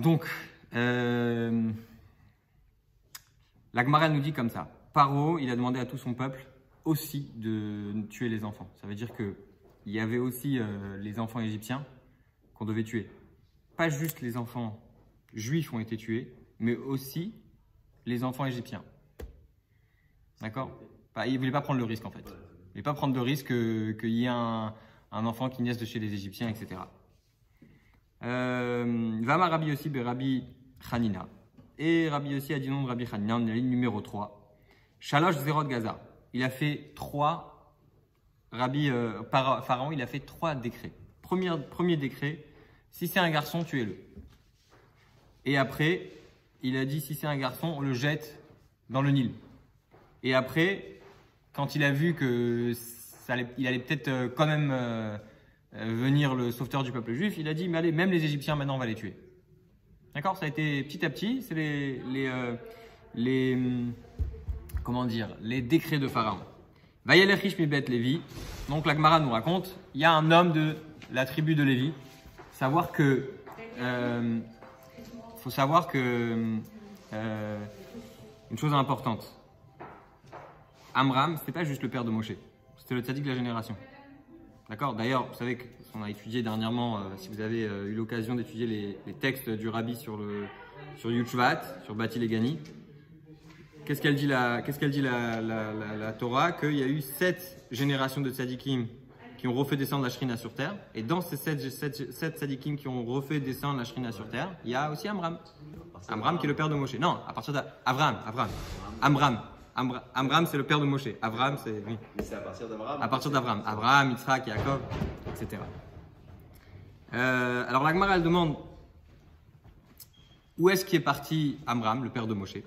Donc, la Gemara nous dit comme ça. Paro, il a demandé à tout son peuple aussi de tuer les enfants. Ça veut dire qu'il y avait aussi les enfants égyptiens qu'on devait tuer. Pas juste les enfants juifs ont été tués, mais aussi les enfants égyptiens. D'accord? Il ne voulait pas prendre le risque en fait. Il ne voulait pas prendre de risque qu'il y ait un enfant qui naisse de chez les Égyptiens, etc. Vama Rabbi aussi, Rabbi Hanina. Et Rabbi aussi a dit non de Rabbi Hanina, on est à la ligne numéro 3. Shalosh Zerot Gaza. Il a fait 3, Pharaon, il a fait 3 décrets. Premier décret, si c'est un garçon, tuez-le. Et après, il a dit si c'est un garçon, on le jette dans le Nil. Et après, quand il a vu que il allait peut-être quand même venir le sauveteur du peuple juif, il a dit mais allez, même les Égyptiens maintenant on va les tuer. D'accord? Ça a été petit à petit, c'est les décrets de Pharaon. Vayelech mi bet Lévi. Donc la Gemara nous raconte, il y a un homme de la tribu de Lévi. Faut savoir que une chose importante. Amram, c'est pas juste le père de Moshe, c'était le tzaddik de la génération. D'accord? D'ailleurs, vous savez qu'on a étudié dernièrement, si vous avez eu l'occasion d'étudier les textes du rabbi sur Yud-Shvat, sur Bati Legani, qu'est-ce qu'elle dit la Torah? Qu'il y a eu 7 générations de tzaddikim qui ont refait descendre la Shrina sur terre. Et dans ces 7 tzaddikim qui ont refait descendre la Shrina sur terre, il y a aussi Amram. Amram qui est le père de Moshe. Non, à partir d'Avram. Amram, c'est le père de Moshe. Avram, c'est lui. Mais c'est à partir d'Avram. À partir d'Avram. Abraham, Yitzhak, Yaakov, etc. Alors la Gemara, elle demande où est-ce qu'est parti Amram, le père de Moshe?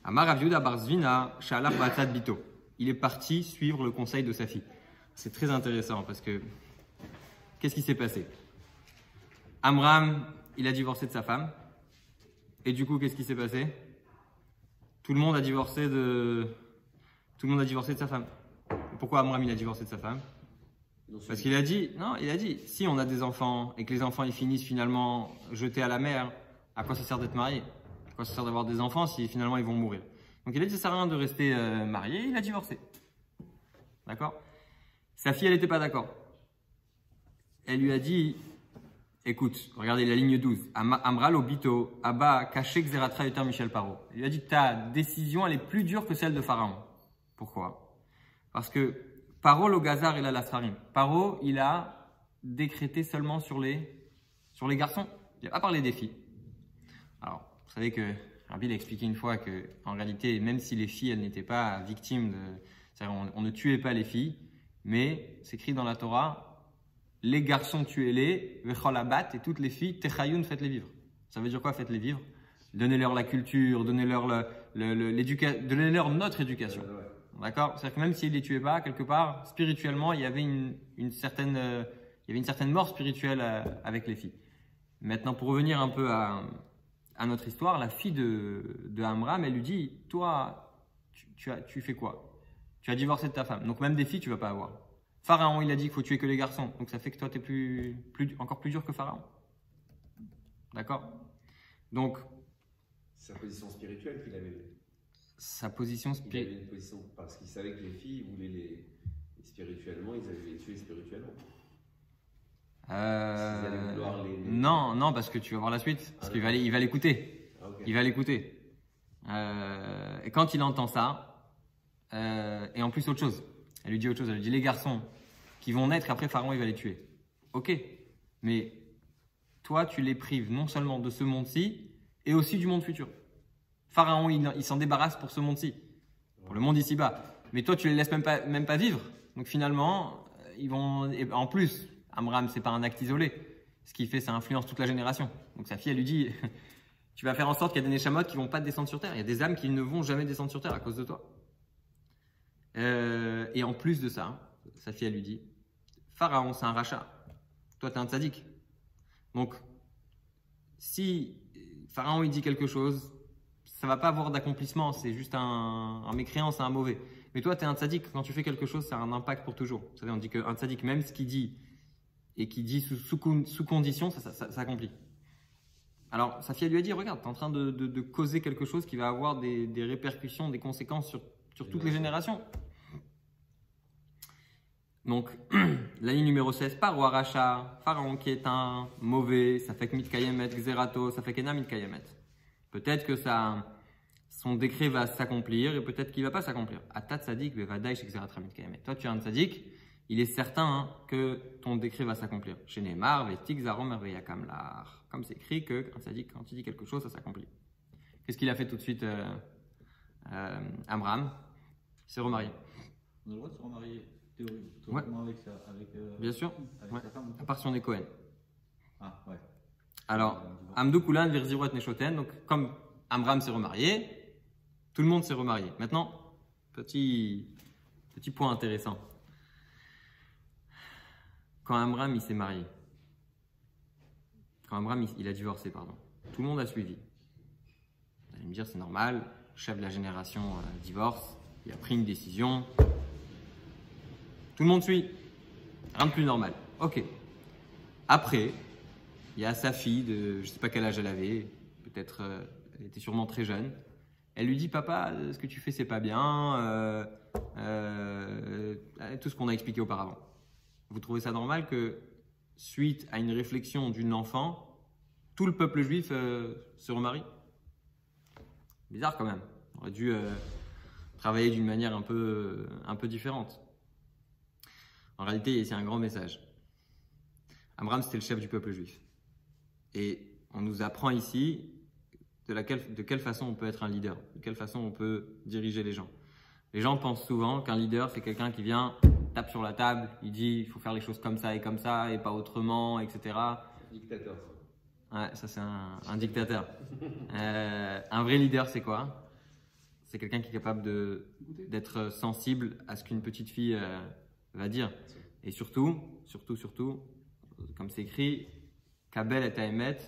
Amar Rav Yehuda bar Zvina, Shalach Batzad Bito. Il est parti suivre le conseil de sa fille. C'est très intéressant parce que qu'est-ce qui s'est passé? Amram, il a divorcé de sa femme. Et du coup, qu'est-ce qui s'est passé? Tout le monde a divorcé de sa femme. Pourquoi Amram il a divorcé de sa femme? Parce qu'il a dit, si on a des enfants et que les enfants ils finissent finalement jetés à la mer, à quoi ça sert d'être marié? À quoi ça sert d'avoir des enfants si finalement ils vont mourir? Donc il a dit ça sert à rien de rester marié, il a divorcé. D'accord? Sa fille elle n'était pas d'accord. Elle lui a dit, écoute, regardez la ligne 12. Amral Obito, Abba, Kashek Zeratra Yoter Michel Paro. Il lui a dit, ta décision, elle est plus dure que celle de Pharaon. Pourquoi? Parce que Paro, le Gazar et la Lasrarim. Paro, il a décrété seulement sur les garçons. Il n'a pas parlé des filles. Alors, vous savez que Rabbi a expliqué une fois que, en réalité, même si les filles, elles n'étaient pas victimes c'est-à-dire on ne tuait pas les filles, mais c'est écrit dans la Torah, les garçons tuez-les, vecholabat, et toutes les filles, techayoun, faites-les vivre. Ça veut dire quoi, faites-les vivre? Donnez-leur la culture, donnez-leur donnez-leur notre éducation. D'accord? C'est-à-dire que même s'ils ne les tuaient pas, quelque part, spirituellement, il y avait une certaine mort spirituelle avec les filles. Maintenant, pour revenir un peu à notre histoire, la fille de Amram, elle lui dit, toi, tu fais quoi? Tu as divorcé de ta femme, donc même des filles, tu ne vas pas avoir. Pharaon, il a dit qu'il faut tuer que les garçons. Donc ça fait que toi, tu es encore plus dur que Pharaon. D'accord? Donc. Sa position spirituelle qu'il avait. Sa position spirituelle. Il avait une position parce qu'il savait que les filles voulaient les spirituellement, ils allaient les tuer spirituellement. Non, parce que tu vas voir la suite. Parce qu'il va l'écouter. Okay. Il va l'écouter. Et quand il entend ça, et en plus autre chose. Elle lui dit autre chose, elle lui dit les garçons qui vont naître, après Pharaon il va les tuer. Ok, mais toi tu les prives non seulement de ce monde-ci, et aussi du monde futur. Pharaon il s'en débarrasse pour ce monde-ci, pour le monde ici-bas. Mais toi tu les laisses même pas vivre. Donc finalement, ils vont. Et en plus, Amram c'est pas un acte isolé. Ce qu'il fait, ça influence toute la génération. Donc sa fille elle lui dit tu vas faire en sorte qu'il y a des Neshamot qui vont pas descendre sur terre. Il y a des âmes qui ne vont jamais descendre sur terre à cause de toi. Et en plus de ça, sa fille elle lui dit Pharaon c'est un rachat, toi tu es un tzaddik. Donc si Pharaon il dit quelque chose, ça va pas avoir d'accomplissement, c'est juste un mécréant, c'est un mauvais. Mais toi tu es un tzaddik, quand tu fais quelque chose ça a un impact pour toujours. Vous savez, on dit qu'un tzaddik, même ce qu'il dit et qu'il dit sous condition, ça s'accomplit. Alors, sa fille elle lui a dit, regarde, tu es en train de causer quelque chose qui va avoir des répercussions, des conséquences sur toutes les générations. Donc, la ligne numéro 16, Paro Aracha, Pharaon qui est un mauvais, ça fait que Mitkayemet, Xerato, ça fait qu'Ena Mitkayemet. Peut-être que son décret va s'accomplir et peut-être qu'il ne va pas s'accomplir. Atat Tzadik, Bevadai, Xeratra Mitkayemet. Toi, tu es un Tzadik, il est certain que ton décret va s'accomplir. Chez Neymar, Vetik, Zarom, Merveyakamlar. Comme c'est écrit que un Tzadik, quand il dit quelque chose, ça s'accomplit. Qu'est-ce qu'il a fait tout de suite, Amram? Il s'est remarié. On a le droit de se remarier Ouais. avec Bien sûr, avec ouais. sa femme. À part si on est Cohen. Ah, ouais. Alors, Amdou Koulan Virzirot Neshoten, donc comme Amram s'est remarié, tout le monde s'est remarié. Maintenant, petit point intéressant. Quand Amram il s'est marié, quand Amram il a divorcé, pardon, tout le monde a suivi. Vous allez me dire, c'est normal, le chef de la génération divorce, il a pris une décision. Tout le monde suit. Rien de plus normal. Ok. Après, il y a sa fille de, je ne sais pas quel âge elle avait, peut-être, elle était sûrement très jeune. Elle lui dit, papa, ce que tu fais, c'est pas bien. Tout ce qu'on a expliqué auparavant. Vous trouvez ça normal que, suite à une réflexion d'une enfant, tout le peuple juif se remarie? Bizarre quand même. On aurait dû travailler d'une manière un peu différente. En réalité, c'est un grand message. Amram, c'était le chef du peuple juif. Et on nous apprend ici de quelle façon on peut être un leader, de quelle façon on peut diriger les gens. Les gens pensent souvent qu'un leader, c'est quelqu'un qui vient, tape sur la table, il dit il faut faire les choses comme ça et pas autrement, etc. Dictateur. Ouais, ça c'est un dictateur. Un vrai leader, c'est quoi? C'est quelqu'un qui est capable d'être sensible à ce qu'une petite fille va dire. Et surtout, comme c'est écrit, Kabel et Taemet,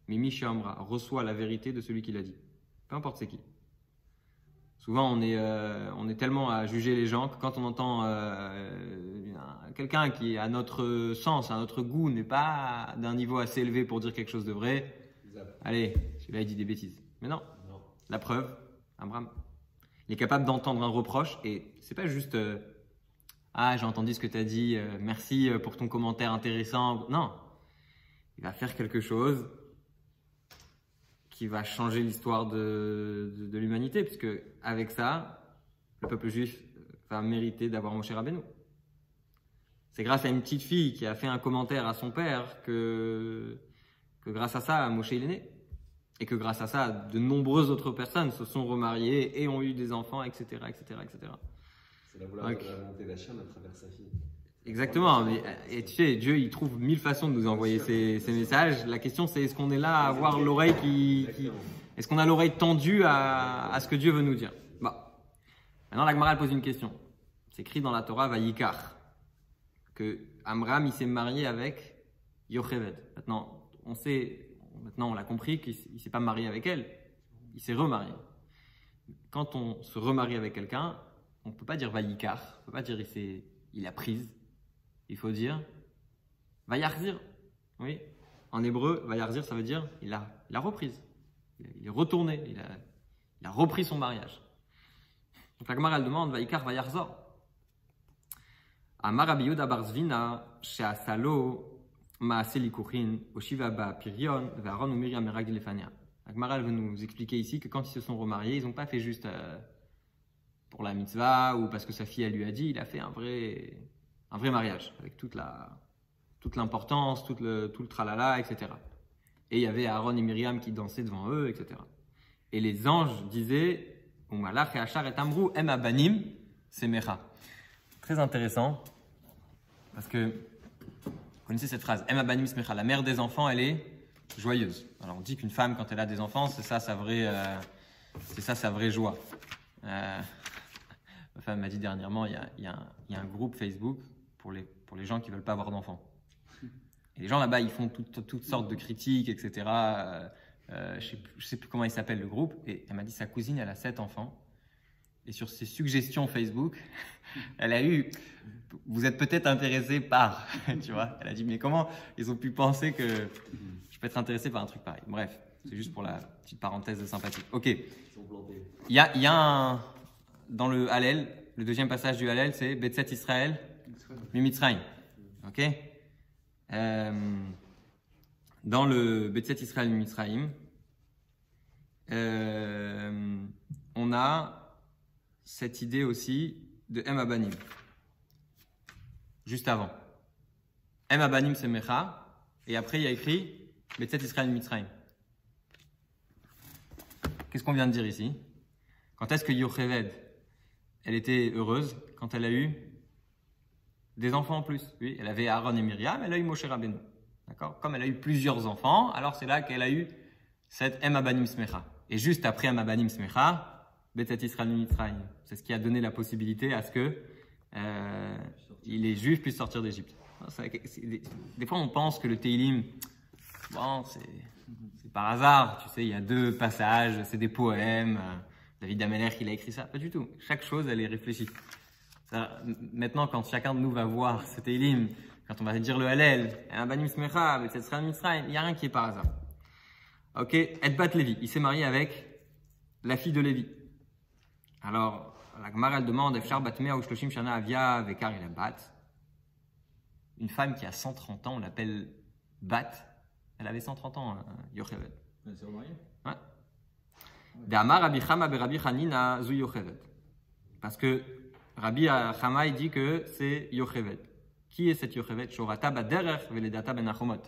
Mimi Shamra, reçoit la vérité de celui qui l'a dit. Peu importe c'est qui. Souvent, on est tellement à juger les gens que quand on entend quelqu'un qui, à notre sens, à notre goût, n'est pas d'un niveau assez élevé pour dire quelque chose de vrai, allez, celui-là il dit des bêtises. Mais non. La preuve, Abraham, il est capable d'entendre un reproche et c'est pas juste ah, j'ai entendu ce que tu as dit, merci pour ton commentaire intéressant. Non, il va faire quelque chose qui va changer l'histoire de l'humanité, puisque avec ça, le peuple juif va mériter d'avoir Moshe Rabbeinu. C'est grâce à une petite fille qui a fait un commentaire à son père que grâce à ça, Moshe il est né. Et que grâce à ça, de nombreuses autres personnes se sont remariées et ont eu des enfants, etc. C'est la volonté d'Hachem à travers sa fille. Exactement, mais et tu sais, Dieu il trouve 1000 façons de nous envoyer ces messages. La question c'est est-ce qu'on est là à avoir l'oreille est-ce qu'on a l'oreille tendue à ce que Dieu veut nous dire? Bon. Maintenant la Gemara elle pose une question. C'est écrit dans la Torah Vayikar que Amram il s'est marié avec Yocheved. Maintenant on l'a compris qu'il ne s'est pas marié avec elle, il s'est remarié. Quand on se remarie avec quelqu'un, on ne peut pas dire Vayikar, on ne peut pas dire il a prise. Il faut dire Vayarzir. Oui. En hébreu, Vayarzir, ça veut dire il a reprise. Il est retourné. Il a repris son mariage. Donc la Gemara elle demande Vayikar Vayarzor. Amar Rabbi Yehuda bar Zvina she'asalo ma'aseh likuchin oshiva ba pirion ve'Aaron ou Miriam meragdi lefania. La Gemara elle veut nous expliquer ici que quand ils se sont remariés, ils n'ont pas fait juste pour la mitzvah ou parce que sa fille elle lui a dit, il a fait un vrai mariage avec toute l'importance, tout le tralala, etc. Et il y avait Aaron et Myriam qui dansaient devant eux, etc. Et les anges disaient Umalach et Achar et Amrou em abanim semecha. Très intéressant parce que vous connaissez cette phrase em abanim semecha, la mère des enfants elle est joyeuse. Alors on dit qu'une femme quand elle a des enfants c'est ça sa vraie joie. Ma femme m'a dit dernièrement, il y a un groupe Facebook pour les gens qui ne veulent pas avoir d'enfants. Et les gens là-bas, ils font toutes sortes de critiques, etc. Je sais plus comment il s'appelle le groupe. Et elle m'a dit, sa cousine, elle a 7 enfants. et sur ses suggestions Facebook, elle a eu, vous êtes peut-être intéressé par, tu vois, elle a dit, mais comment ils ont pu penser que je peux être intéressé par un truc pareil. Bref, c'est juste pour la petite parenthèse de sympathie. Ok, Ils sont plantés. il y a un, dans le Hallel, le deuxième passage du Hallel, c'est Betset Israël, Mimitzraïm. Ok, dans le Betset Israël, Mimitzraïm, on a cette idée aussi de Em Abanim. Juste avant. Em Abanim c'est Mecha, et après il y a écrit Betset Israël Mitzrayim. Qu'est-ce qu'on vient de dire ici? Quand est-ce que Yocheved, elle était heureuse? Quand elle a eu des enfants en plus. Oui, elle avait Aaron et Myriam, elle a eu Moshe Rabbeinu. D'accord? Comme elle a eu plusieurs enfants, alors c'est là qu'elle a eu cette Em Abanim Smecha. Et juste après Em Abanim Smecha, Betset Israël Mitzrayim. C'est ce qui a donné la possibilité à ce que les Juifs puissent sortir d'Égypte. Des fois, on pense que le Teilim, bon, c'est par hasard. Tu sais, il y a 2 passages, c'est des poèmes. David Ameller, il a écrit ça. Pas du tout. Chaque chose, elle est réfléchie. Maintenant, quand chacun de nous va voir ce Teilim, quand on va dire le Hallel, Abanim Smecha, Betset Israël Mitzrayim, il n'y a rien qui est par hasard. Ok, Edbat Lévi, il s'est marié avec la fille de Lévi. Alors, la Gemara, elle demande Efshar Batmea ou Shloshim Shana Avia Vekar il Bat. Une femme qui a 130 ans, on l'appelle Bat. Elle avait 130 ans, Yocheved. Elle s'est remariée? Ouais. D'Amar Rabbi Chama Rabbi Hanina Zu Yocheved. Parce que Rabbi Chama, il dit que c'est Yocheved. Qui est cette Yocheved? Shorata Baderer Veledata Ben Achomot.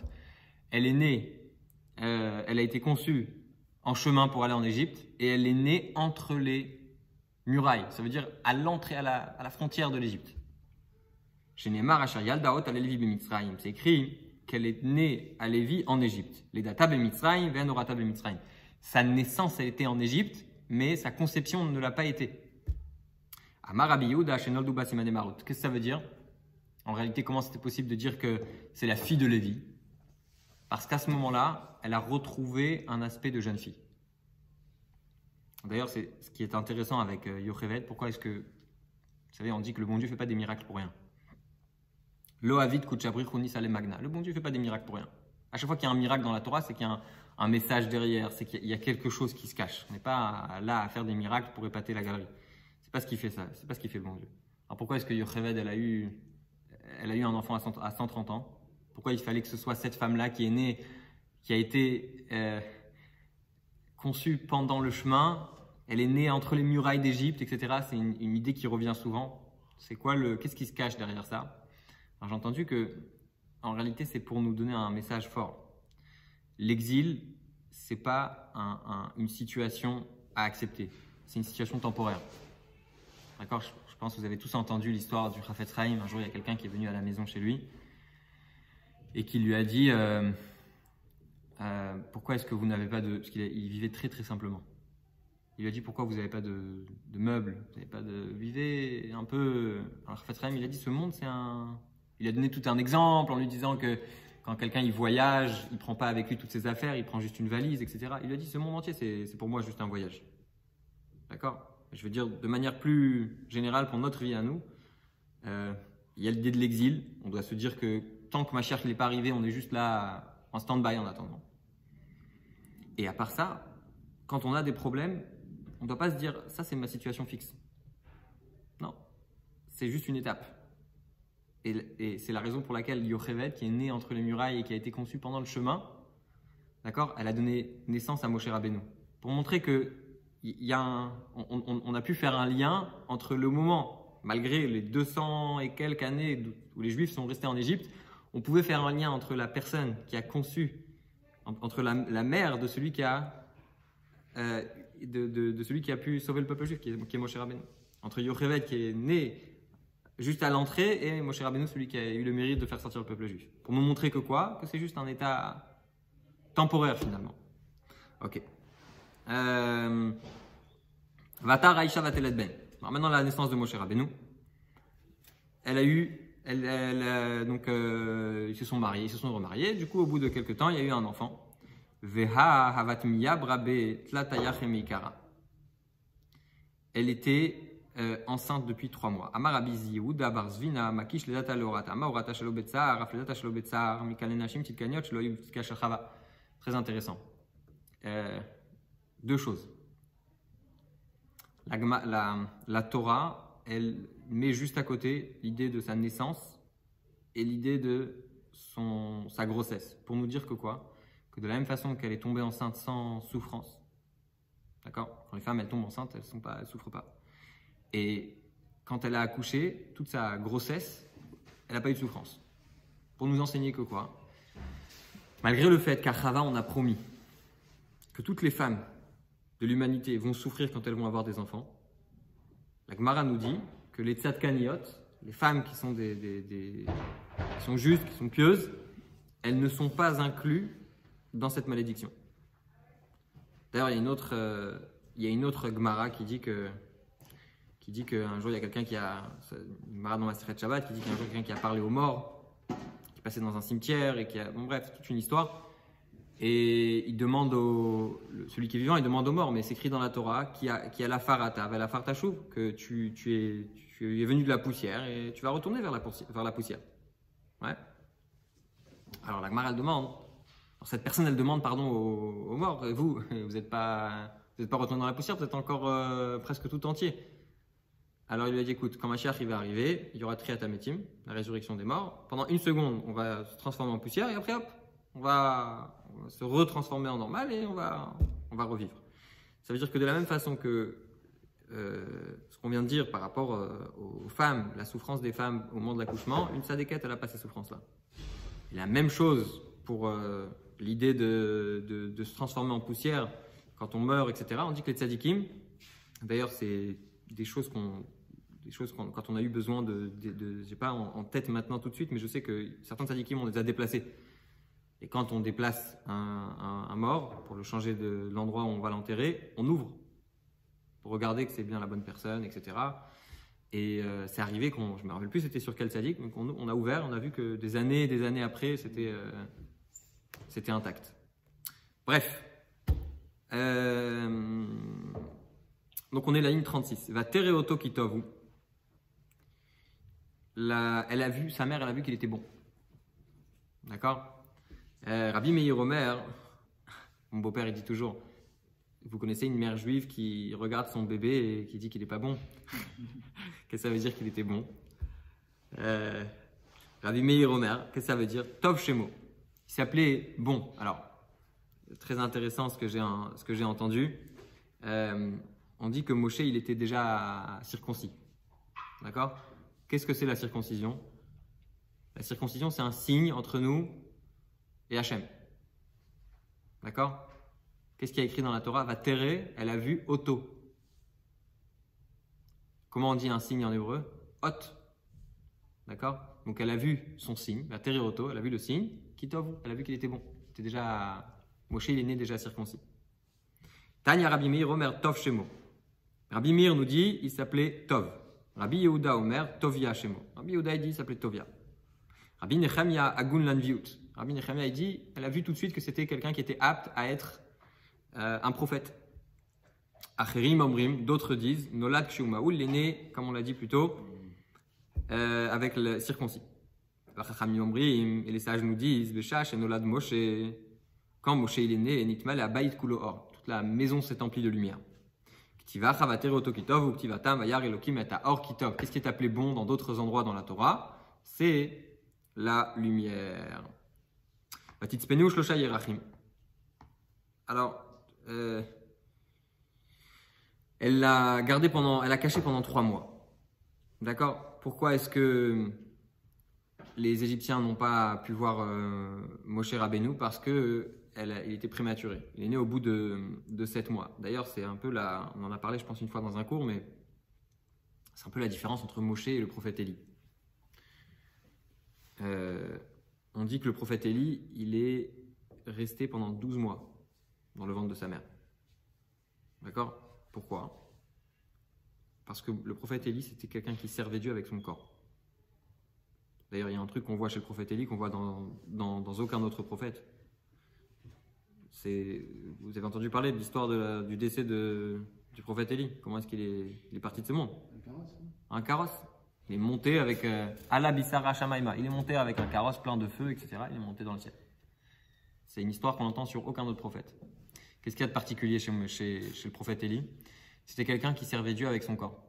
Elle est née, elle a été conçue en chemin pour aller en Égypte et elle est née entre les murailles. Ça veut dire à l'entrée, à la frontière de l'Égypte. Chez Neymar, Asher Yaldaot à Lévi Bemitzraïm. C'est écrit qu'elle est née à Lévi en Égypte. Les data Bemitzraïm, Venorata Bemitzraïm. Sa naissance a été en Égypte, mais sa conception ne l'a pas été. Amar Rabbi Yehuda, chez Noldu Basimane Marut. Qu'est-ce que ça veut dire? En réalité, comment c'était possible de dire que c'est la fille de Lévi? Parce qu'à ce moment-là, elle a retrouvé un aspect de jeune fille. D'ailleurs, c'est ce qui est intéressant avec Yocheved. Pourquoi est-ce que, vous savez, on dit que le bon Dieu ne fait pas des miracles pour rien. Lohavit Kuchabri Chuni Salem Magna. Le bon Dieu ne fait pas des miracles pour rien. À chaque fois qu'il y a un miracle dans la Torah, c'est qu'il y a un message derrière, c'est qu'il y a quelque chose qui se cache. On n'est pas là à faire des miracles pour épater la galerie. C'est pas ce qui fait ça. C'est pas ce qui fait le bon Dieu. Alors pourquoi est-ce que Yocheved, elle a eu un enfant à 130 ans? Pourquoi il fallait que ce soit cette femme-là qui est née, qui a été conçue pendant le chemin? Elle est née entre les murailles d'Égypte, etc. C'est une idée qui revient souvent. C'est quoi qu'est-ce qui se cache derrière ça? Alors, j'ai entendu que, en réalité, c'est pour nous donner un message fort. L'exil, c'est pas une situation à accepter. C'est une situation temporaire. D'accord? Je pense que vous avez tous entendu l'histoire du Chafetz Chaim. Un jour, il y a quelqu'un qui est venu à la maison chez lui et qui lui a dit pourquoi est-ce que vous n'avez pas de... Parce qu'il vivait très très simplement. Il lui a dit pourquoi vous n'avez pas de meubles, vous n'avez pas de... Vivez un peu... Alors Chafetz Chaim, il a dit ce monde c'est un... Il a donné tout un exemple en lui disant que quand quelqu'un il voyage, il ne prend pas avec lui toutes ses affaires, il prend juste une valise, etc. Il lui a dit ce monde entier c'est pour moi juste un voyage. D'accord? Je veux dire de manière plus générale pour notre vie à nous, il y a l'idée de l'exil. On doit se dire que tant que Mashiach n'est pas arrivé, on est juste là en stand-by en attendant. Et à part ça, quand on a des problèmes, on ne doit pas se dire ça c'est ma situation fixe. Non, c'est juste une étape. Et c'est la raison pour laquelle Yocheved, qui est née entre les murailles et qui a été conçue pendant le chemin, d'accord, elle a donné naissance à Moshe Rabbeinu. Pour montrer que on a pu faire un lien entre le moment, malgré les 200 et quelques années où les Juifs sont restés en Égypte, on pouvait faire un lien entre la personne qui a conçu, entre la mère de celui qui a de celui qui a pu sauver le peuple juif, qui est Moshe Rabbeinu. Entre Yocheved qui est né juste à l'entrée et Moshe Rabbeinu, celui qui a eu le mérite de faire sortir le peuple juif. Pour nous montrer que quoi? Que c'est juste un état temporaire finalement. Ok. Vatar Aïcha Vatelet Ben. Alors maintenant la naissance de Moshe Rabbeinu. Elle a eu, donc ils se sont mariés, ils se sont remariés. Du coup, au bout de quelques temps, il y a eu un enfant. Veha Havat Miyab Rabbe Tlatayach Emikara. Elle était enceinte depuis 3 mois. Amar Rabbi Yehuda bar Zvina makish ledata leorata. Ama orata shelo betzar, af ledata shelo betzar, mikal nenashim titkaniot shelo yim titkashel chava. Très intéressant. Deux choses. La Torah, elle met juste à côté l'idée de sa naissance et l'idée de sa grossesse. Pour nous dire que quoi? Que de la même façon qu'elle est tombée enceinte sans souffrance, d'accord? Quand les femmes elles tombent enceintes, elles ne souffrent pas. Et quand elle a accouché, toute sa grossesse, elle n'a pas eu de souffrance. Pour nous enseigner que quoi? Malgré le fait qu'à Chava, on a promis que toutes les femmes de l'humanité vont souffrir quand elles vont avoir des enfants, la Gemara nous dit que les tzadkaniot, les femmes qui sont qui sont justes, qui sont pieuses, elles ne sont pas incluses dans cette malédiction. D'ailleurs, il y a une autre Gemara qui dit qu'un jour il y a quelqu'un qui a, une Gemara dans Masechet Shabbat, qui dit qu'il y a un jour quelqu'un qui a parlé aux morts, qui passait dans un cimetière et qui a, bon bref, toute une histoire. Et il demande celui qui est vivant, il demande aux morts, mais c'est écrit dans la Torah qui a la farata, la fartachouv, que tu es venu de la poussière et tu vas retourner vers la poussière. Ouais. Alors la Gemara elle demande, alors, cette personne elle demande pardon aux morts, et vous n'êtes pas retourné dans la poussière, vous êtes encore presque tout entier. Alors il lui a dit écoute, quand Mashiach il va arriver, il y aura Triat Hametim, la résurrection des morts. Pendant une seconde, on va se transformer en poussière et après hop, on va se retransformer en normal et on va revivre. Ça veut dire que de la même façon que ce qu'on vient de dire par rapport aux femmes, la souffrance des femmes au moment de l'accouchement, une tzadékette, elle n'a pas ces souffrances-là. Et la même chose pour l'idée de se transformer en poussière quand on meurt, etc. On dit que les tzadikim, d'ailleurs c'est des choses quand on a eu besoin j'ai pas en tête maintenant tout de suite, mais je sais que certains tzadikim on les a déplacés. Et quand on déplace un mort, pour le changer de l'endroit où on va l'enterrer, on ouvre pour regarder que c'est bien la bonne personne, etc. Et c'est arrivé je ne me rappelle plus c'était sur quel tzaddik, mais on a ouvert, on a vu que des années après, c'était intact. Bref. Donc on est la ligne 36. Va tereoto kitovu. Sa mère, elle a vu qu'il était bon. D'accord? Rabbi Meir Omer, mon beau-père, il dit toujours, vous connaissez une mère juive qui regarde son bébé et qui dit qu'il n'est pas bon. Qu'est-ce que ça veut dire qu'il était bon? Rabbi Meir Omer, qu'est-ce que ça veut dire? Tov Shemo. Il s'appelait bon. Alors, très intéressant ce que j'ai entendu. On dit que Moshe, il était déjà circoncis. D'accord? Qu'est-ce que c'est la circoncision? La circoncision, c'est un signe entre nous et Hachem. D'accord? Qu'est-ce qu'il y a écrit dans la Torah? Va terrer, elle a vu Oto. Comment on dit un signe en hébreu? Ot. D'accord? Donc elle a vu son signe, va terrer Oto, elle a vu le signe, Kitov, elle a vu qu'il était bon. C'était déjà, Moshe il est né déjà circoncis. Tanya Rabbi Meir Omer Tov Shemo. Rabbi Meir nous dit, il s'appelait Tov. Rabbi Yehuda Omer Tovia Shemo. Rabbi Yehuda il dit, il s'appelait Tovia. Rabbi Nechemia Agun Lanviut. Rabbi Nechemia il dit, elle a vu tout de suite que c'était quelqu'un qui était apte à être un prophète. Acherim Omrim, d'autres disent, Nolad Kshumaoul, il est né, comme on l'a dit plus tôt, avec le circoncis. Chachamim Omrim, et les sages nous disent, Beshash et Nolad Moshe, quand Moshe il est né, Nitmal a Baït Kulo Or, toute la maison s'est emplie de lumière. Ktivach Avater Oto Kitov, ou Ktivatam Vayar Elokim et Or Kitov. Qu'est-ce qui est appelé bon dans d'autres endroits dans la Torah? C'est la lumière. Vatitspenu Shlosha Yerachim. Alors, elle l'a caché pendant 3 mois. D'accord? Pourquoi est-ce que les Égyptiens n'ont pas pu voir Moshe Rabbeinu? Parce que il était prématuré. Il est né au bout de 7 mois. D'ailleurs, c'est un peu on en a parlé, je pense, une fois dans un cours, mais c'est un peu la différence entre Moshe et le prophète Élie. On dit que le prophète Élie, il est resté pendant 12 mois dans le ventre de sa mère. D'accord? Pourquoi? Parce que le prophète Élie, c'était quelqu'un qui servait Dieu avec son corps. D'ailleurs, il y a un truc qu'on voit chez le prophète Élie qu'on voit dans aucun autre prophète. Vous avez entendu parler de l'histoire du décès du prophète Élie. Comment est-ce qu'il est parti de ce monde? Un carrosse. Il est monté avec Ala Bissara Shamaima. Il est monté avec un carrosse plein de feu, etc. Il est monté dans le ciel. C'est une histoire qu'on entend sur aucun autre prophète. Qu'est-ce qu'il y a de particulier chez le prophète Élie? C'était quelqu'un qui servait Dieu avec son corps.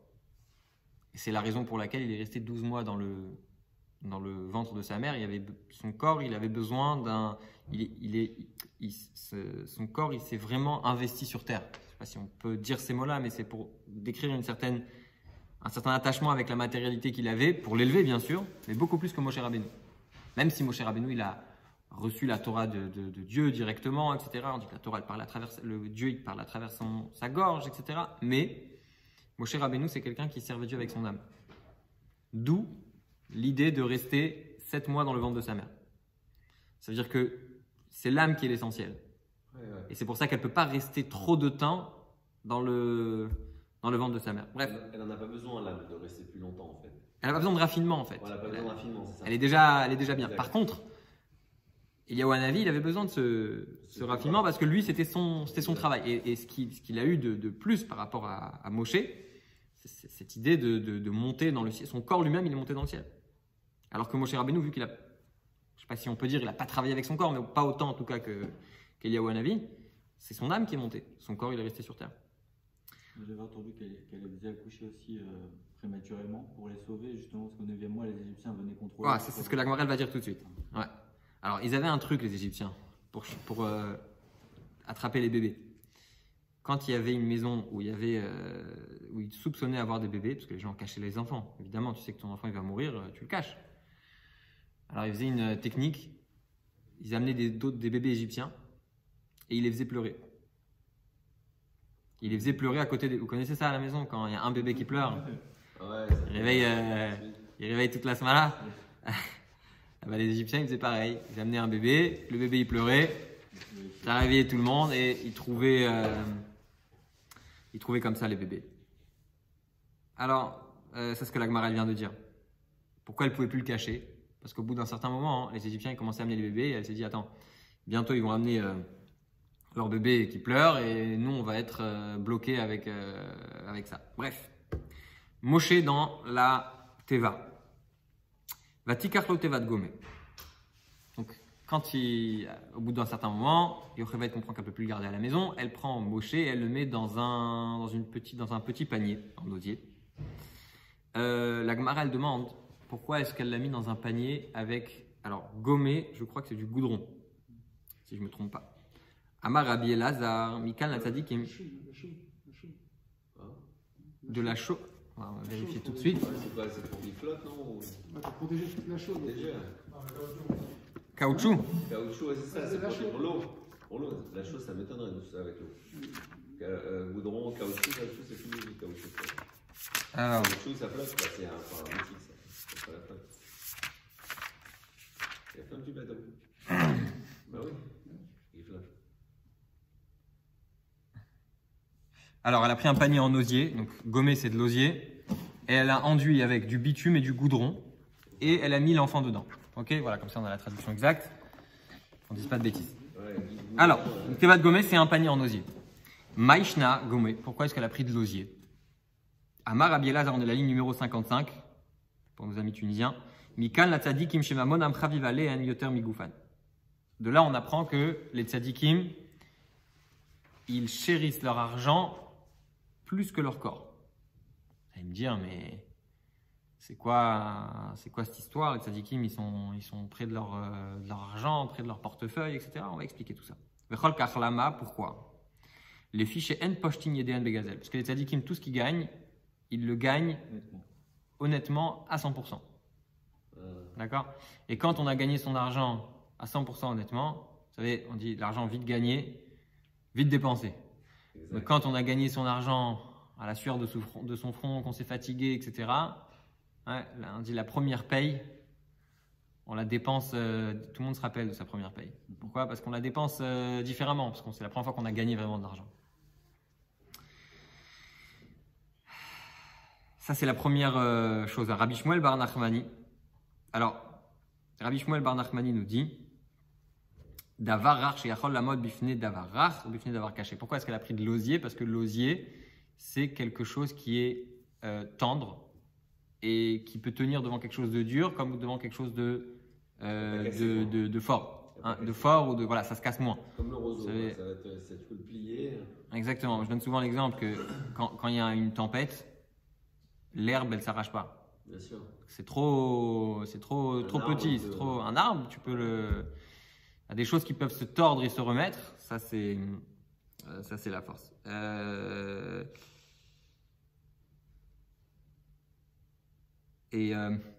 Et c'est la raison pour laquelle il est resté 12 mois dans le ventre de sa mère. Son corps, il avait besoin d'un... son corps, il s'est vraiment investi sur terre. Je ne sais pas si on peut dire ces mots-là, mais c'est pour décrire un certain attachement avec la matérialité qu'il avait, pour l'élever bien sûr, mais beaucoup plus que Moshe Rabbeinu. Même si Moshe Rabbeinu, il a reçu la Torah de Dieu directement, etc. On dit que la Torah, Dieu, il parle à travers sa gorge, etc. Mais Moshe Rabbeinu, c'est quelqu'un qui servait Dieu avec son âme. D'où l'idée de rester 7 mois dans le ventre de sa mère. Ça veut dire que c'est l'âme qui est l'essentiel. Ouais. Et c'est pour ça qu'elle ne peut pas rester trop de temps dans le ventre de sa mère. Bref. Elle n'en a pas besoin, l'âme, de rester plus longtemps, en fait. Elle n'a pas besoin de raffinement, en fait. Elle n'a pas besoin de raffinement, c'est ça. Elle est déjà bien. Exact. Par contre, Eliyahu Hanavi, il avait besoin de ce raffinement parce que lui, c'était son travail. Et ce qu'il a eu de plus par rapport à Moshe, c'est cette idée de monter dans le ciel. Son corps lui-même, il est monté dans le ciel. Alors que Moshe Rabbeinu, vu qu'il a, je ne sais pas si on peut dire, il n'a pas travaillé avec son corps, mais pas autant en tout cas qu'Eliyahu Hanavi, c'est son âme qui est montée. Son corps, il est resté sur terre. J'avais entendu qu'elle faisait accoucher aussi prématurément pour les sauver, justement, parce qu'au 9e mois, les Égyptiens venaient contrôler. Ouais, c'est ce que la Gemara va dire tout de suite. Ouais. Alors, ils avaient un truc, les Égyptiens, pour attraper les bébés. Quand il y avait une maison où ils soupçonnaient avoir des bébés, parce que les gens cachaient les enfants, évidemment, tu sais que ton enfant il va mourir, tu le caches. Alors, ils faisaient une technique, ils amenaient des bébés égyptiens et ils les faisaient pleurer. Ils les faisaient pleurer à côté Vous connaissez ça à la maison, quand il y a un bébé qui pleure, Ouais, il réveille toute la semaine. Les Égyptiens, ils faisaient pareil. Ils amenaient un bébé, le bébé il pleurait, ça réveillait tout le monde et ils trouvaient comme ça les bébés. Alors, c'est ce que la Gemara vient de dire. Pourquoi elle ne pouvait plus le cacher? Parce qu'au bout d'un certain moment, les Égyptiens ils commençaient à amener les bébés et elle s'est dit attends, bientôt ils vont amener leur bébé qui pleure et nous on va être bloqués avec ça. Bref, Moshe dans la Teva. Vatikar lo Teva de Gomé. Donc, au bout d'un certain moment, Yocheved comprend qu'elle ne peut plus le garder à la maison, elle prend Moshe et elle le met dans un petit panier en osier. La Gemara elle demande pourquoi est-ce qu'elle l'a mis dans un panier avec, alors Gomé, je crois que c'est du goudron, si je ne me trompe pas. Amar Rabbi Elazar, Mikal Natzadik, de la chaux. On va vérifier tout de suite. C'est quoi? C'est pour qu'il flotte, non? Pour protéger toute la chose. Déjà. Caoutchouc. Caoutchouc, c'est ça, c'est pour l'eau. Pour l'eau, la chose, ça m'étonnerait de ça avec l'eau. Goudron, caoutchouc, c'est plus du caoutchouc. Alors, Caoutchouc, ça flotte, quoi. C'est un liquide, ça. C'est pas la flotte. Il y a plein de tubes là-dedans. Bah oui, il flotte. Alors, elle a pris un panier en osier, donc gommé c'est de l'osier, et elle a enduit avec du bitume et du goudron, et elle a mis l'enfant dedans. Ok, voilà, comme ça on a la traduction exacte, on ne dise pas de bêtises. Ouais, Alors, le teva de gommé c'est un panier en osier. Maïshna gommé, pourquoi est-ce qu'elle a pris de l'osier? Amar Rabbi Elazar, on est la ligne numéro 55, pour nos amis tunisiens. Mikan la tzadikim shemamon amchaviva le'en yoter migoufan. De là on apprend que les tzadikim, ils chérissent leur argent plus que leur corps. Vous allez me dire, mais c'est quoi cette histoire? Les tzadikim, ils sont près de leur argent, près de leur portefeuille, etc. On va expliquer tout ça. Vechol kachlama, pourquoi? Les fiches en pochtin yedean begazel. Parce que les tzadikim, tout ce qu'ils gagnent, ils le gagnent honnêtement à 100%. D'accord? Et quand on a gagné son argent à 100% honnêtement, vous savez, on dit l'argent vite gagné, vite dépensé. Mais quand on a gagné son argent à la sueur de son front, qu'on s'est fatigué, etc., ouais, là, on dit la première paye, on la dépense, tout le monde se rappelle de sa première paye. Pourquoi? Parce qu'on la dépense différemment, parce que c'est la première fois qu'on a gagné vraiment de l'argent. Ça, c'est la première chose. Rabbi Shmuel bar Nachmani. Alors, Rabbi Shmuel bar Nachmani nous dit Davar rach sheyachol lamod bifnei davar rach ou bifnei davar caché. Pourquoi est-ce qu'elle a pris de l'osier? Parce que l'osier, c'est quelque chose qui est tendre et qui peut tenir devant quelque chose de dur comme devant quelque chose de fort. Hein, de fort ou de. Voilà, ça se casse moins. Comme le roseau, ça tu peux le plier. Exactement. Je donne souvent l'exemple que quand il y a une tempête, l'herbe, elle ne s'arrache pas. Bien sûr. C'est trop petit. C'est trop. Un arbre, tu peux le. Il y a des choses qui peuvent se tordre et se remettre. Ça, c'est la force.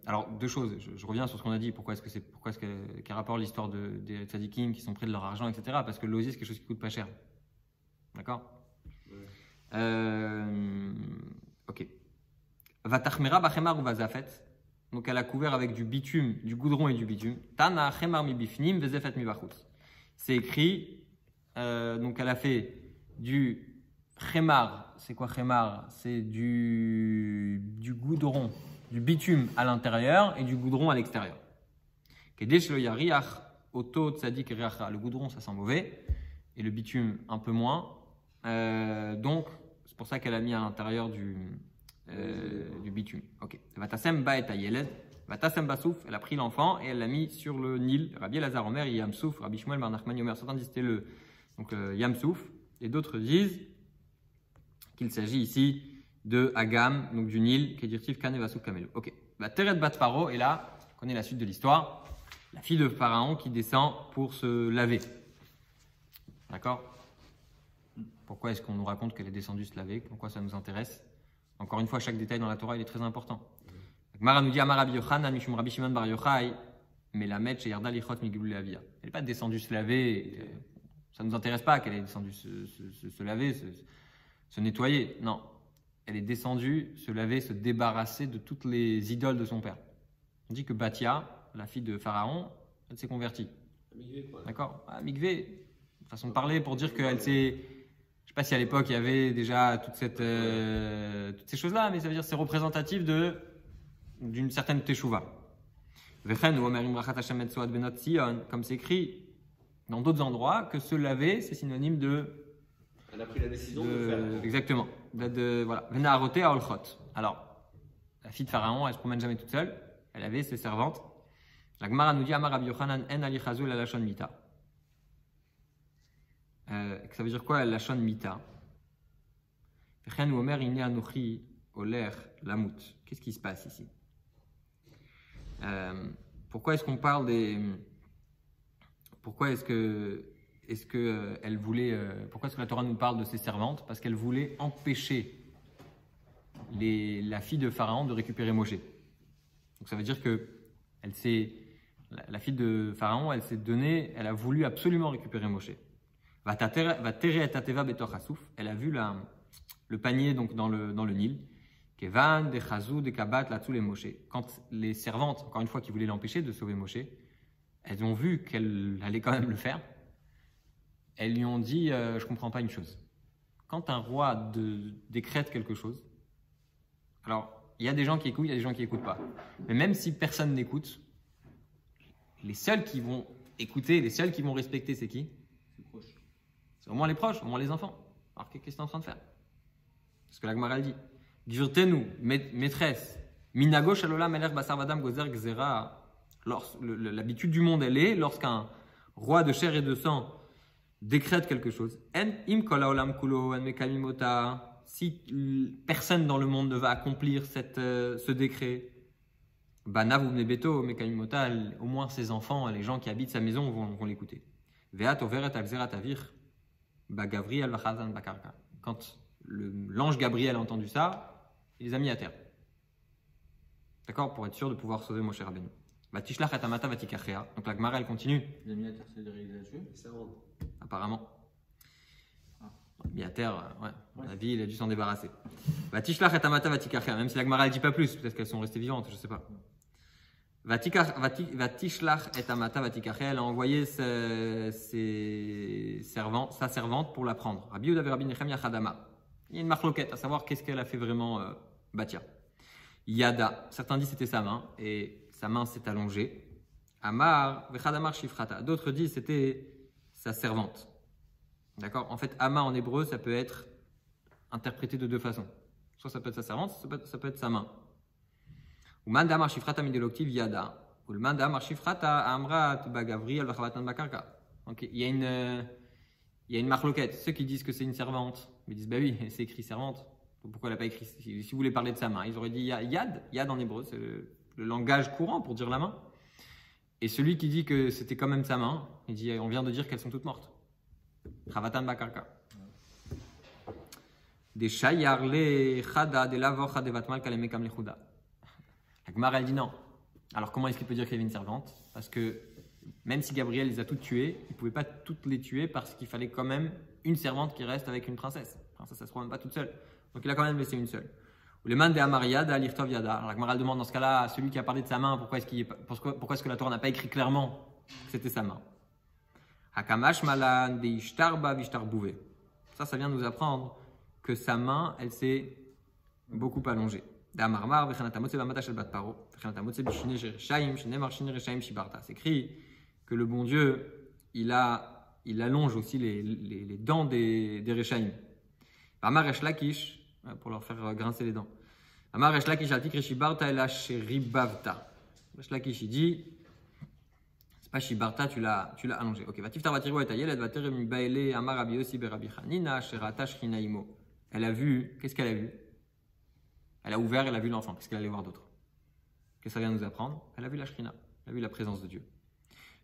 Alors, deux choses. Je reviens sur ce qu'on a dit. Pourquoi est-ce quel rapport l'histoire des tzadikim qui sont près de leur argent, etc. Parce que l'osier, c'est quelque chose qui coûte pas cher. D'accord. Ouais. Ok. Vatachmera bachemar ou vazafet. Donc, elle a couvert avec du bitume, du goudron et du bitume. Tana chemar mi bifnim vezefet mi bachutz. C'est écrit. Donc, elle a fait du chemar. C'est quoi chemar? C'est du goudron, du bitume à l'intérieur et du goudron à l'extérieur. Kedesh lo yariach oto tzadik riacha. Le goudron, ça sent mauvais et le bitume un peu moins. Donc, c'est pour ça qu'elle a mis à l'intérieur du bitume. Ok. Vatasem ba et ayeled. Vatasem basouf. Elle a pris l'enfant et elle l'a mis sur le Nil. Rabbi Elazar Omer et Yamsouf. Rabbi Shmuel bar Nachman Yomer. Certains disent c'était Yamsouf et d'autres disent qu'il s'agit ici de Agam, donc du Nil, qui est dirtif Kan et Vasouf Kamelo. Ok. Teret bat Pharaon. Et là, on connaît la suite de l'histoire. La fille de Pharaon qui descend pour se laver. D'accord. Pourquoi est-ce qu'on nous raconte qu'elle est descendue se laver? Pourquoi ça nous intéresse? Encore une fois, chaque détail dans la Torah il est très important. Mara nous dit Amar Rabbi Yochanan Mishum Rabbi Shimon bar Yochai Melamed Sheyarda Lichot Migilul Avia. Elle n'est pas descendue se laver. Ça ne nous intéresse pas qu'elle ait descendu se laver, se nettoyer. Non. Elle est descendue se laver, se débarrasser de toutes les idoles de son père. On dit que Batia, la fille de Pharaon, elle s'est convertie. D'accord. Mikvé, façon de parler pour dire qu'elle s'est. Je ne sais pas si à l'époque il y avait déjà toutes ces choses-là, mais ça veut dire que c'est représentatif d'une certaine teshuva. Comme c'est écrit dans d'autres endroits, que se laver, c'est synonyme de. Elle a pris la décision de faire. Exactement. Voilà. Alors, la fille de Pharaon, elle ne se promène jamais toute seule. Elle avait ses servantes. La Gemara nous dit Amar Rabbi Yochanan en ali chazul alashon mita. Ça veut dire quoi lashon mita? V'chen omer ine anochi oler lamut. Qu'est-ce qui se passe ici? Pourquoi est-ce qu'on parle des. Pourquoi est-ce que elle voulait. Pourquoi est-ce que la Torah nous parle de ses servantes? Parce qu'elle voulait empêcher la fille de Pharaon de récupérer Moshe. Donc ça veut dire que la fille de Pharaon, elle a voulu absolument récupérer Moshe. Elle a vu le panier donc dans le Nil. Kevan, des chazou, des kabat, là-dessous les Moshe. Quand les servantes, encore une fois, qui voulaient l'empêcher de sauver Moshe, elles ont vu qu'elle allait quand même le faire. Elles lui ont dit je ne comprends pas une chose. Quand un roi décrète quelque chose, alors il y a des gens qui écoutent, il y a des gens qui n'écoutent pas. Mais même si personne n'écoute, les seuls qui vont écouter, les seuls qui vont respecter, c'est qui? C'est au moins les proches, au moins les enfants. Alors qu'est-ce que tu es en train de faire? C'est ce que la Gemara dit. Gvirtenu, maîtresse, minago shalolam eler basar vadam gozer gzera. L'habitude du monde, elle est lorsqu'un roi de chair et de sang décrète quelque chose. En im kol haolam kulo en mekamimota. Si personne dans le monde ne va accomplir ce décret, banav ou beto mekamimota, au moins ses enfants, les gens qui habitent sa maison vont l'écouter. Veat overet al zerat avir, ba Gabriel vachazan bakarka. Quand l'ange Gabriel a entendu ça, il les a mis à terre. D'accord? Pour être sûr de pouvoir sauver Moshe Rabbeinu. Vatishlach et amata vatikachea. Donc la Gemara elle continue. Il a mis à terre, c'est réalisé là-dessus. Apparemment. Mis à terre, ouais. À mon avis, il a dû s'en débarrasser. Vatishlach et amata vatikachea. Même si la Gemara elle dit pas plus, peut-être qu'elles sont restées vivantes, je sais pas. Vatishlach et amata vatikachea. Elle a envoyé sa servante pour la prendre. Rabbi Yehuda Rabbi Nechemia Chadama. Il y a une marloquette à savoir qu'est-ce qu'elle a fait vraiment Batia. Yada, certains disent c'était sa main et sa main s'est allongée. Amar, vechadamar shifrata. D'autres disent c'était sa servante. D'accord? En fait, ama en hébreu, ça peut être interprété de deux façons. Soit ça peut être sa servante, ça peut être sa main. Ou manda marchifrata mideloktiv yada. Ou le manda marchifrata amrat bagavri al-vachavatan bakarka. Donc il y a une marloquette. Ceux qui disent que c'est une servante, ils disent bah oui, c'est écrit servante. Pourquoi elle n'a pas écrit? Si vous voulez parler de sa main, ils auraient dit yad. Yad en hébreu, c'est le langage courant pour dire la main. Et celui qui dit que c'était quand même sa main, il dit on vient de dire qu'elles sont toutes mortes. Chavatan bakarka. Des shayarle chada de lavocha de vatmal kalemekam lechuda. La Gemara elle dit non. Alors comment est-ce qu'il peut dire qu'il y avait une servante? Parce que même si Gabriel les a toutes tuées, il ne pouvait pas toutes les tuer parce qu'il fallait quand même une servante qui reste avec une princesse. La princesse, elle ne se trouve même pas toute seule. Donc il a quand même laissé une seule. Ou les man de Amariad à Lirtov Yada. Alors la Gemara demande dans ce cas-là à celui qui a parlé de sa main, pourquoi est-ce que la Torah n'a pas écrit clairement que c'était sa main? Hakamash malan de ishtarba vishtar bouvé. Ça vient nous apprendre que sa main, elle s'est beaucoup allongée. C'est écrit que le bon Dieu, il allonge aussi les dents des Rechaim. Pour leur faire grincer les dents. Resh Lakish, il dit, c'est pas Shibarta, tu l'as allongé. Ok, elle a vu, qu'est-ce qu'elle a vu? Elle a ouvert, elle a vu l'enfant. Qu'est-ce qu'elle allait voir d'autre? Qu'est-ce que ça vient nous apprendre? Elle a vu la Shrina, elle a vu la présence de Dieu.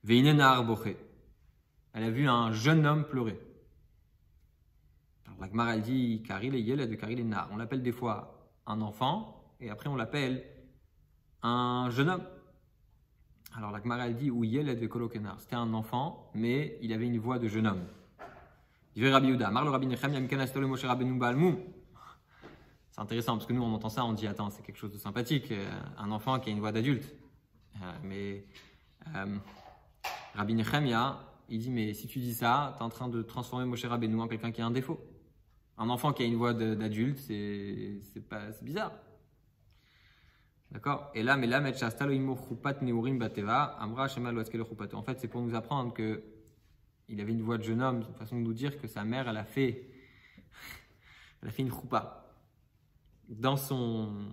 Elle a vu un jeune homme pleurer. Alors la Gemara elle dit Karil et Yeled de Karil et Nar. On l'appelle des fois un enfant et après on l'appelle un jeune homme. Alors la Gemara elle dit ou Yeled de Kolokenar. C'était un enfant, mais il avait une voix de jeune homme. C'est intéressant parce que nous on entend ça, on dit attends, c'est quelque chose de sympathique, un enfant qui a une voix d'adulte. Mais Rabbi Nechemia, il dit mais si tu dis ça, tu es en train de transformer Moshe Rabbeinu en quelqu'un qui a un défaut. Un enfant qui a une voix d'adulte, c'est bizarre. D'accord? Et là, en fait, c'est pour nous apprendre que il avait une voix de jeune homme, une façon de nous dire que sa mère, elle a fait une choupa. Dans son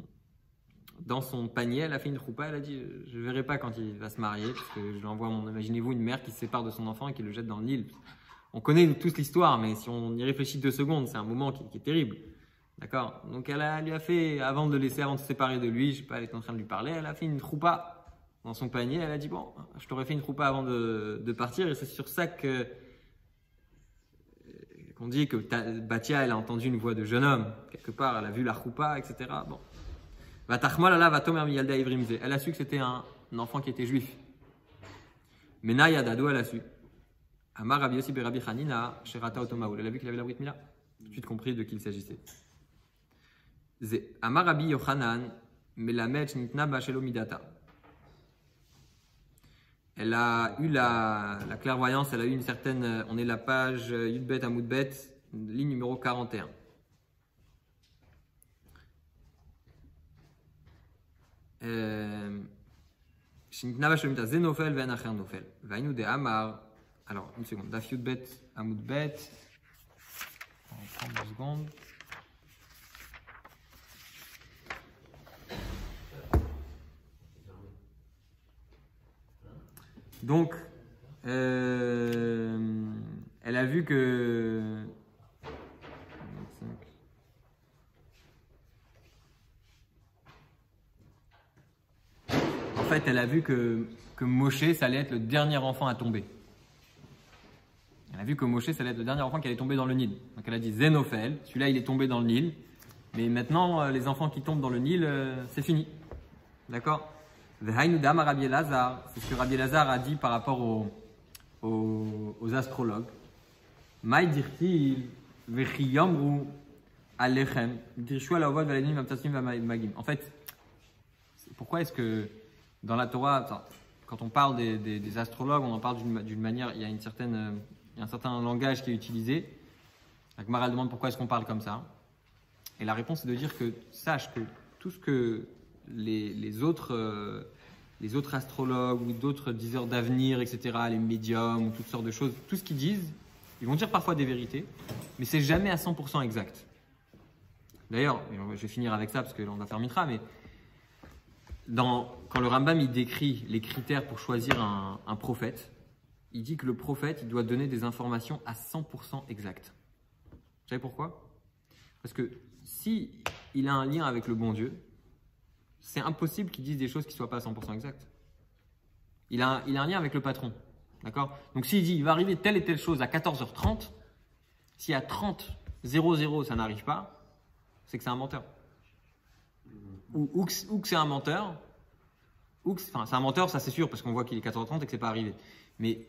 panier, elle a fait une choupa, elle a dit je ne verrai pas quand il va se marier, parce que je l'envoie imaginez-vous une mère qui se sépare de son enfant et qui le jette dans le Nil. On connaît tous l'histoire, mais si on y réfléchit 2 secondes, c'est un moment qui est terrible. D'accord? Donc lui a fait, avant de se séparer de lui, je sais pas, elle était en train de lui parler, elle a fait une choupa dans son panier, elle a dit bon, je t'aurais fait une choupa avant de partir, et c'est sur ça qu'on dit que Batia, elle a entendu une voix de jeune homme, quelque part, elle a vu la choupa, etc. Bon. Elle a su que c'était un enfant qui était juif. Mais Naya Dado, elle a su. Amar Rabbi Yossi Berabi Hanina, Sherata Otomaoul. Elle a vu qu'il avait la Brit Mila. Tout de suite compris de qui il s'agissait. Amar Rabbi Yochanan, Melamed Nitna Bashelo Midata. Elle a eu la clairvoyance, elle a eu une certaine. On est la page Yudbet Amoudbet, ligne numéro 41. Zenofel Venacher Nofel. Vainu de Amar. Alors, une seconde. Daf Yudbet Amoudbet. On va prendre 2 secondes. Donc, elle a vu que. En fait, elle a vu que Moshe, ça allait être le dernier enfant à tomber. Elle a vu que Moshe, ça allait être le dernier enfant qui allait tomber dans le Nil. Donc elle a dit Zénophel, celui-là il est tombé dans le Nil. Mais maintenant, les enfants qui tombent dans le Nil, c'est fini. D'accord? C'est ce que Rabbi Elazar a dit par rapport aux astrologues. En fait, pourquoi est-ce que dans la Torah, quand on parle des astrologues, on en parle d'une manière, il y a un certain langage qui est utilisé. La Gemara demande pourquoi est-ce qu'on parle comme ça. Et la réponse est de dire que sache que tout ce que les autres astrologues ou d'autres diseurs d'avenir, etc., les médiums ou toutes sortes de choses, tout ce qu'ils disent, ils vont dire parfois des vérités, mais c'est jamais à 100% exact. D'ailleurs, je vais finir avec ça parce que là on va faire Mitra, mais quand le Rambam il décrit les critères pour choisir un prophète, il dit que le prophète il doit donner des informations à 100% exactes. Vous savez pourquoi? Parce que si il a un lien avec le bon Dieu, c'est impossible qu'il dise des choses qui ne soient pas à 100% exactes. Il a un lien avec le patron. D'accord? Donc s'il dit il va arriver telle et telle chose à 14h30, si à 30:00 ça n'arrive pas, c'est que c'est un menteur. Ou que c'est un menteur. Enfin, c'est un menteur, ça c'est sûr, parce qu'on voit qu'il est 14h30 et que c'est pas arrivé. Mais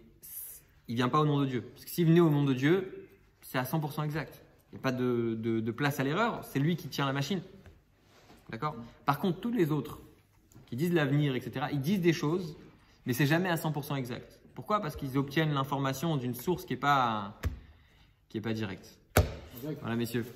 il vient pas au nom de Dieu. Parce que s'il venait au nom de Dieu, c'est à 100% exact. Il n'y a pas de place à l'erreur, c'est lui qui tient la machine. D'accord? Par contre, tous les autres qui disent l'avenir, etc., ils disent des choses, mais c'est jamais à 100% exact. Pourquoi? Parce qu'ils obtiennent l'information d'une source qui est pas directe. Voilà, messieurs.